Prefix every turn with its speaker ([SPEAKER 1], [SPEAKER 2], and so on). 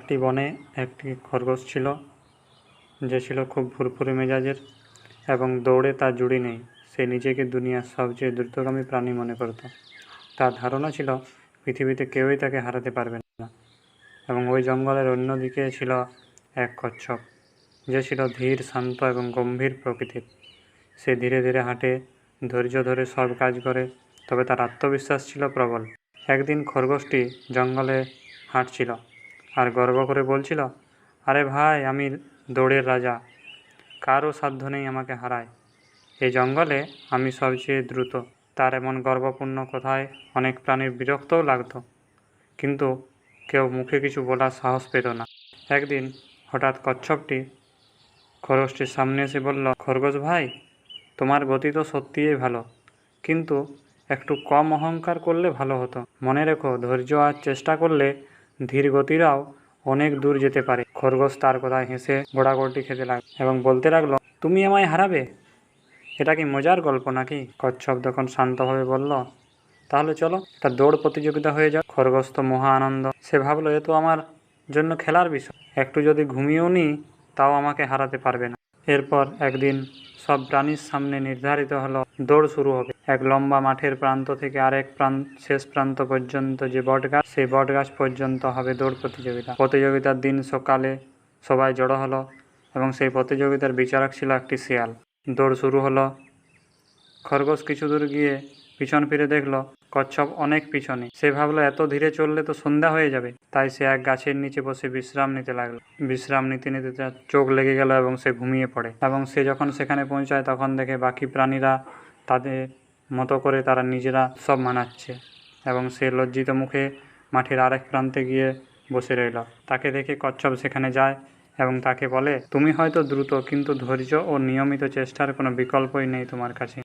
[SPEAKER 1] একটি বনে একটি খরগোশ ছিল, যে ছিল খুব ফুরফুরে মেজাজের এবং দৌড়ে তার জুড়ি নেই। সে নিজেকে দুনিয়ার সবচেয়ে দ্রুতগামী প্রাণী মনে করত। তার ধারণা ছিল পৃথিবীতে কেউই তাকে হারাতে পারবে না। এবং ওই জঙ্গলের অন্যদিকে ছিল এক কচ্ছপ, যে ছিল ধীর, শান্ত এবং গম্ভীর প্রকৃতির। সে ধীরে ধীরে হাঁটে, ধৈর্য ধরে সব কাজ করে, তবে তার আত্মবিশ্বাস ছিল প্রবল। একদিন খরগোশটি জঙ্গলে হাঁটছিল আর গর্ব করে বলছিল, আরে ভাই, আমি দৌড়ের রাজা, কারও সাধ্য নেই আমাকে হারায়। এই জঙ্গলে আমি সবচেয়ে দ্রুত। তার এমন গর্বপূর্ণ কথায় অনেক প্রাণীর বিরক্তও লাগতো, কিন্তু কেউ মুখে কিছু বলার সাহস পেত না। একদিন হঠাৎ কচ্ছপটি খরগোশটির সামনে এসে বলল, খরগোশ ভাই, তোমার গতি তো সত্যিই ভালো, কিন্তু একটু কম অহংকার করলে ভালো হতো। মনে রেখো, ধৈর্য আর চেষ্টা করলে ধীর গতিরাও অনেক দূর যেতে পারে। খরগোশ তার কথায় হেসে গোড়াগড়ি খেতে লাগলো এবং বলতে লাগলো, তুমি আমায় হারাবে? এটা কি মজার গল্প নাকি? কচ্ছপ তখন শান্তভাবে বলল, তাহলে চলো একটা দৌড় প্রতিযোগিতা হয়ে যাক। খরগোশ তো মহা আনন্দ। সে ভাবলো, এ তো আমার জন্য খেলার বিষয়, একটু যদি ঘুমিয়েও নিই তাও আমাকে হারাতে পারবে না। এরপর একদিন সব প্রাণীর সামনে নির্ধারিত হলো দৌড় শুরু হবে। এক লম্বা মাঠের প্রান্ত থেকে আরেক শেষ প্রান্ত পর্যন্ত যে বটগাছ, সেই বটগাছ পর্যন্ত হবে দৌড় প্রতিযোগিতা। প্রতিযোগিতার দিন সকালে সবাই জড়ো হলো এবং সেই প্রতিযোগিতার বিচারক ছিল একটি শিয়াল। দৌড় শুরু হলো। খরগোশ কিছু দূর গিয়ে পিছন ফিরে দেখলো কচ্ছপ অনেক পিছনে। সে ভাবলো, এত ধীরে চললে তো সন্ধ্যা হয়ে যাবে। তাই সে এক গাছের নিচে বসে বিশ্রাম নিতে লাগলো। বিশ্রাম নিতে নিতে তার চোখ লেগে গেল এবং সে ঘুমিয়ে পড়ে। এবং সে যখন সেখানে পৌঁছায় তখন দেখে বাকি প্রাণীরা তাদের মতো করে তারা নিজেরা সব মানাচ্ছে এবং সে লজ্জিত মুখে মাঠের আরেক প্রান্তে গিয়ে বসে রইল। তাকে দেখে কচ্ছপ সেখানে যায় এবং তাকে বলে, তুমি হয়তো দ্রুত, কিন্তু ধৈর্য ও নিয়মিত চেষ্টার কোনো বিকল্পই নেই তোমার কাছে।